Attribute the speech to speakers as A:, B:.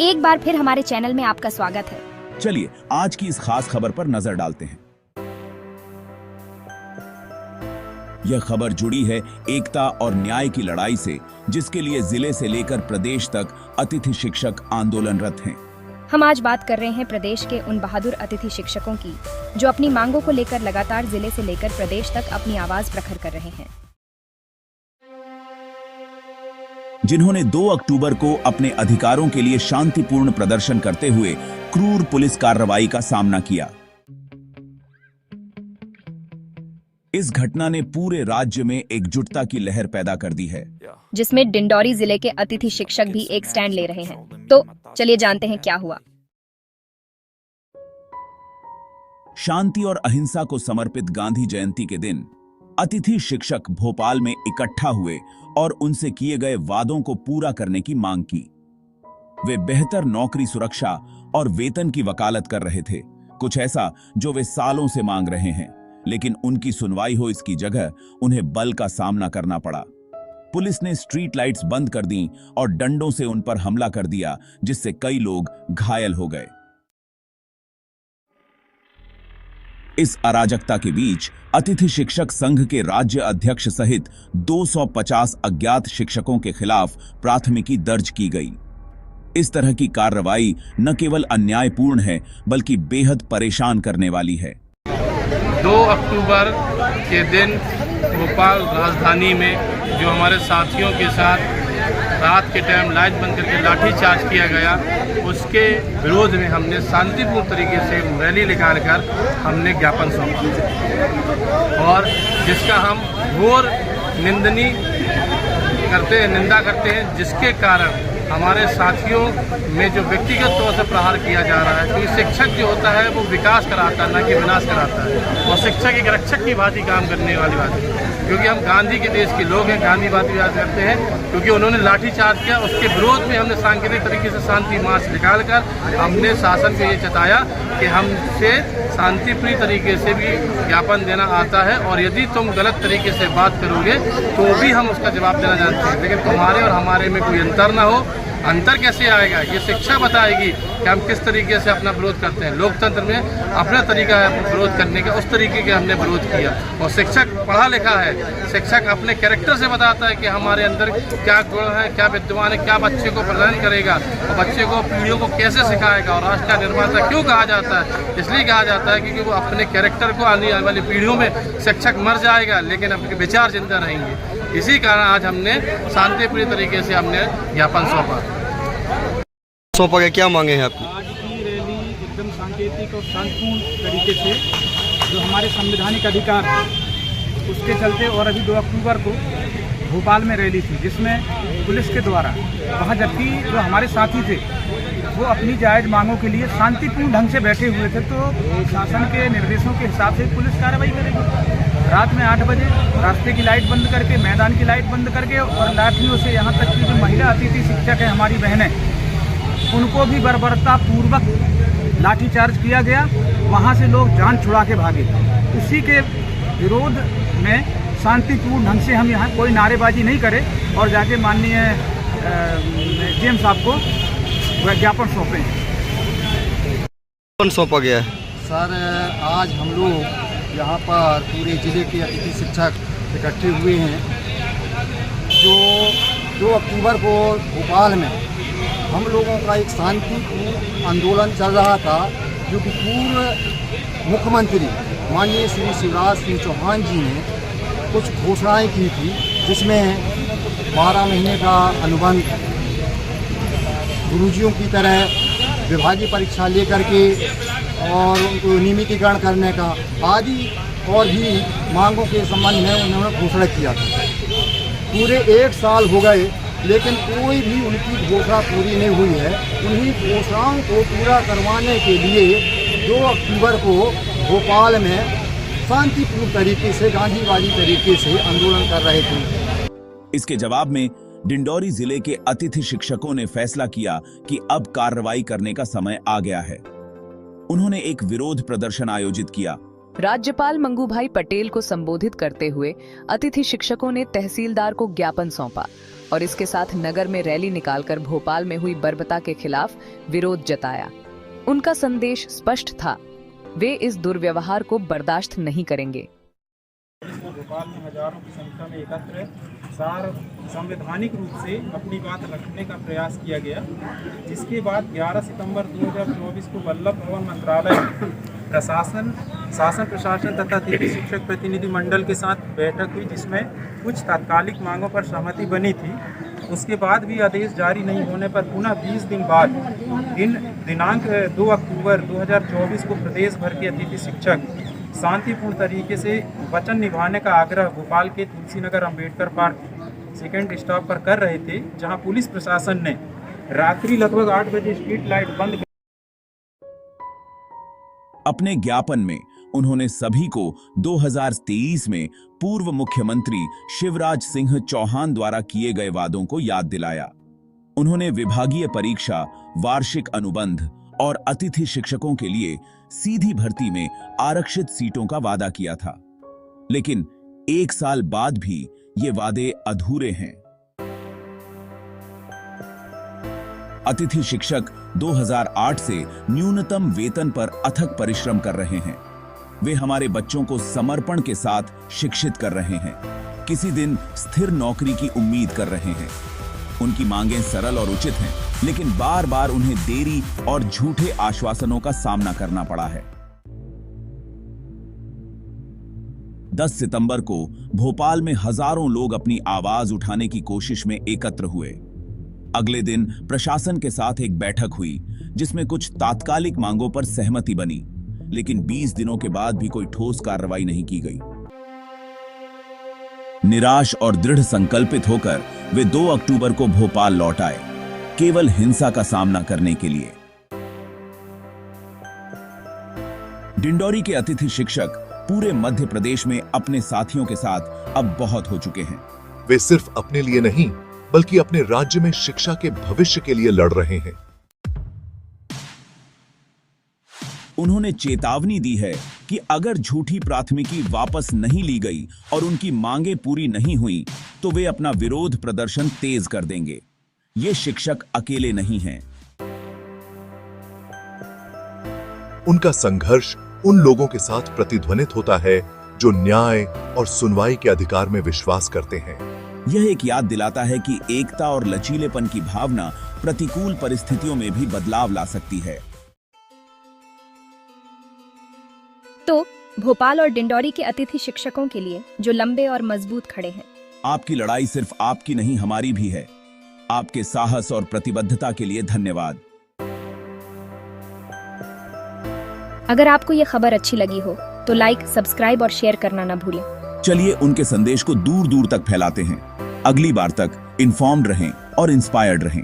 A: एक बार फिर हमारे चैनल में आपका स्वागत है।
B: चलिए आज की इस खास खबर पर नजर डालते हैं। यह खबर जुड़ी है एकता और न्याय की लड़ाई से, जिसके लिए जिले से लेकर प्रदेश तक अतिथि शिक्षक आंदोलनरत हैं।
A: हम आज बात कर रहे हैं प्रदेश के उन बहादुर अतिथि शिक्षकों की जो अपनी मांगों को लेकर लगातार जिले से लेकर प्रदेश तक अपनी आवाज प्रखर कर रहे हैं,
B: जिन्होंने 2 अक्टूबर को अपने अधिकारों के लिए शांतिपूर्ण प्रदर्शन करते हुए क्रूर पुलिस कार्रवाई का सामना किया। इस घटना ने पूरे राज्य में एकजुटता की लहर पैदा कर दी है,
A: जिसमें डिंडौरी जिले के अतिथि शिक्षक भी एक स्टैंड ले रहे हैं। तो चलिए जानते हैं क्या हुआ।
B: शांति और अहिंसा को समर्पित गांधी जयंती के दिन अतिथि शिक्षक भोपाल में इकट्ठा हुए और उनसे किए गए वादों को पूरा करने की मांग की। वे बेहतर नौकरी सुरक्षा और वेतन की वकालत कर रहे थे, कुछ ऐसा जो वे सालों से मांग रहे हैं, लेकिन उनकी सुनवाई हो इसकी जगह उन्हें बल का सामना करना पड़ा। पुलिस ने स्ट्रीट लाइट्स बंद कर दी और डंडों से उन पर हमला कर दिया, जिससे कई लोग घायल हो गए। इस अराजकता के बीच अतिथि शिक्षक संघ के राज्य अध्यक्ष सहित 250 अज्ञात शिक्षकों के खिलाफ प्राथमिकी दर्ज की गई। इस तरह की कार्रवाई न केवल अन्यायपूर्ण है, बल्कि बेहद परेशान करने वाली है।
C: 2 अक्टूबर के दिन भोपाल राजधानी में जो हमारे साथियों के साथ रात के टाइम लाइट बंद करके लाठीचार्ज किया गया, उसके विरोध में हमने शांतिपूर्ण तरीके से रैली निकालकर हमने ज्ञापन सौंपा और जिसका हम घोर निंदा करते हैं, जिसके कारण हमारे साथियों में जो व्यक्तिगत तौर से प्रहार किया जा रहा है। क्योंकि शिक्षक जो होता है वो विकास कराता है, न कि विनाश कराता है, और शिक्षक एक रक्षक की भांति काम करने वाली बात है। क्योंकि हम गांधी के देश के लोग हैं, गांधीवादी बात करते हैं, क्योंकि उन्होंने लाठीचार्ज किया, उसके विरोध में हमने सांकेतिक तरीके से शांति मार्च निकालकर हमने शासन को ये जताया कि हमसे शांतिप्रिय तरीके से भी ज्ञापन देना आता है, और यदि तुम गलत तरीके से बात करोगे तो भी हम उसका जवाब देना जानते हैं, लेकिन तुम्हारे और हमारे में कोई अंतर ना हो। अंतर कैसे आएगा, ये शिक्षा बताएगी कि हम किस तरीके से अपना विरोध करते हैं। लोकतंत्र में अपना तरीका है विरोध करने का, उस तरीके के हमने विरोध किया। और शिक्षक पढ़ा लिखा है, शिक्षक अपने कैरेक्टर से बताता है कि हमारे अंदर क्या गुण है, क्या विद्यमान है, क्या बच्चे को प्रदान करेगा और बच्चे को पीढ़ियों को कैसे सिखाएगा। और राष्ट्र का निर्माता क्यों कहा जाता है, इसलिए कहा जाता है क्योंकि वो अपने कैरेक्टर को आने वाली पीढ़ियों में शिक्षक मर जाएगा लेकिन अपने विचार जिंदा रहेंगे। इसी कारण आज हमने शांतिप्रिय तरीके से हमने ज्ञापन सौंपा।
D: गया, क्या मांगे हैं आपकी?
E: आज की रैली एकदम सांकेतिक और शांतिपूर्ण तरीके से जो हमारे संवैधानिक अधिकार है उसके चलते, और अभी 2 अक्टूबर को भोपाल में रैली थी जिसमें पुलिस के द्वारा वहाँ, जबकि जो हमारे साथी थे वो अपनी जायज़ मांगों के लिए शांतिपूर्ण ढंग से बैठे हुए थे, तो शासन के निर्देशों के हिसाब से पुलिस कार्रवाई करेगी। रात में 8 बजे रास्ते की लाइट बंद करके, मैदान की लाइट बंद करके और लाठियों से, यहाँ तक कि जो महिला अतिथि शिक्षक है हमारी बहनें, उनको भी बर्बरता पूर्वक लाठीचार्ज किया गया। वहाँ से लोग जान छुड़ा के भागे। उसी के विरोध में शांतिपूर्ण ढंग से हम यहाँ कोई नारेबाजी नहीं करे और जाके माननीय जीएम साहब को ज्ञापन सौंपे।
D: कौन सौंपा गया है?
F: सर, आज हम लोग यहाँ पर पूरे ज़िले के अतिथि शिक्षक इकट्ठे हुए हैं। जो 2 अक्टूबर को भोपाल में हम लोगों का एक शांतिपूर्ण आंदोलन चल रहा था, जो कि पूर्व मुख्यमंत्री माननीय श्री शिवराज सिंह चौहान जी ने कुछ घोषणाएं की थी, जिसमें 12 महीने का अनुबंध, गुरुजियों की तरह विभागीय परीक्षा लेकर के और उनको नियमितीकरण करने का आदि और भी मांगों के संबंध में उन्होंने घोषणा किया था। पूरे 1 साल हो गए लेकिन कोई भी उनकी घोषणा पूरी नहीं हुई है। उन्हीं घोषणाओं को पूरा करवाने के लिए 2 अक्टूबर को भोपाल में शांतिपूर्ण तरीके से, गांधीवादी तरीके से आंदोलन कर रहे थे।
B: इसके जवाब में डिंडौरी जिले के अतिथि शिक्षकों ने फैसला किया कि अब कार्रवाई करने का समय आ गया है। उन्होंने एक विरोध प्रदर्शन आयोजित किया।
G: राज्यपाल मंगूभाई पटेल को संबोधित करते हुए अतिथि शिक्षकों ने तहसीलदार को ज्ञापन सौंपा। और इसके साथ नगर में रैली निकालकर भोपाल में हुई बर्बरता के खिलाफ विरोध जताया। उनका संदेश स्पष्ट था, वे इस दुर्व्यवहार को बर्दाश्त नहीं करेंगे।
E: भोपाल में हजारों की संख्या में एकत्र संवैधानिक रूप से अपनी बात रखने का प्रयास किया गया, जिसके बाद 11 सितंबर 2024 को वल्लभ भवन मंत्रालय शासन प्रशासन तथा अतिथि शिक्षक प्रतिनिधि मंडल के साथ बैठक हुई, जिसमें कुछ तात्कालिक मांगों पर सहमति बनी थी। उसके बाद भी आदेश जारी नहीं होने पर पुनः 20 दिन बाद दिनांक 2 अक्टूबर 2024 को प्रदेश भर के अतिथि शिक्षक शांतिपूर्ण तरीके से वचन निभाने का आग्रह भोपाल के Tulsinagar Ambedkar park second stop पर कर रहे थे, जहां पुलिस प्रशासन ने रात्रि लगभग 8 बजे स्ट्रीट लाइट बंद।
B: अपने ज्ञापन में उन्होंने सभी को 2023 में पूर्व मुख्यमंत्री शिवराज सिंह चौहान द्वारा किए गए वादों को याद दिलाया। उन्होंने विभागीय परीक्षा, वार्षिक अनुबंध और अतिथि शिक्षकों के लिए सीधी भर्ती में आरक्षित सीटों का वादा किया था, लेकिन 1 साल बाद भी ये वादे अधूरे हैं। अतिथि शिक्षक 2008 से न्यूनतम वेतन पर अथक परिश्रम कर रहे हैं। वे हमारे बच्चों को समर्पण के साथ शिक्षित कर रहे हैं, किसी दिन स्थिर नौकरी की उम्मीद कर रहे हैं। उनकी मांगें सरल और उचित हैं, लेकिन बार बार उन्हें देरी और झूठे आश्वासनों का सामना करना पड़ा है। 10 सितंबर को भोपाल में हजारों लोग अपनी आवाज उठाने की कोशिश में एकत्र हुए। अगले दिन प्रशासन के साथ एक बैठक हुई, जिसमें कुछ तात्कालिक मांगों पर सहमति बनी, लेकिन 20 दिनों के बाद भी कोई ठोस कार्रवाई नहीं की गई। निराश और दृढ़ संकल्पित होकर वे 2 अक्टूबर को भोपाल लौट आए, केवल हिंसा का सामना करने के लिए। डिंडौरी के अतिथि शिक्षक पूरे मध्य प्रदेश में अपने साथियों के साथ अब बहुत हो चुके हैं।
H: वे सिर्फ अपने लिए नहीं, बल्कि अपने राज्य में शिक्षा के भविष्य के लिए लड़ रहे हैं।
B: उन्होंने चेतावनी दी है कि अगर झूठी प्राथमिकी वापस नहीं ली गई और उनकी मांगें पूरी नहीं हुई, तो वे अपना विरोध प्रदर्शन तेज कर देंगे। ये शिक्षक अकेले नहीं हैं।
H: उनका संघर्ष उन लोगों के साथ प्रतिध्वनित होता है जो न्याय और सुनवाई के अधिकार में विश्वास करते हैं।
B: यह एक याद दिलाता है कि एकता और लचीलेपन की भावना प्रतिकूल परिस्थितियों में भी बदलाव ला सकती है।
A: तो भोपाल और डिंडौरी के अतिथि शिक्षकों के लिए जो लंबे और मजबूत खड़े हैं,
B: आपकी लड़ाई सिर्फ आपकी नहीं, हमारी भी है। आपके साहस और प्रतिबद्धता के लिए धन्यवाद।
A: अगर आपको ये खबर अच्छी लगी हो तो लाइक, सब्सक्राइब और शेयर करना ना भूलें।
B: चलिए उनके संदेश को दूर दूर तक फैलाते हैं। अगली बार तक इन्फॉर्म्ड रहें और इंस्पायर्ड रहें।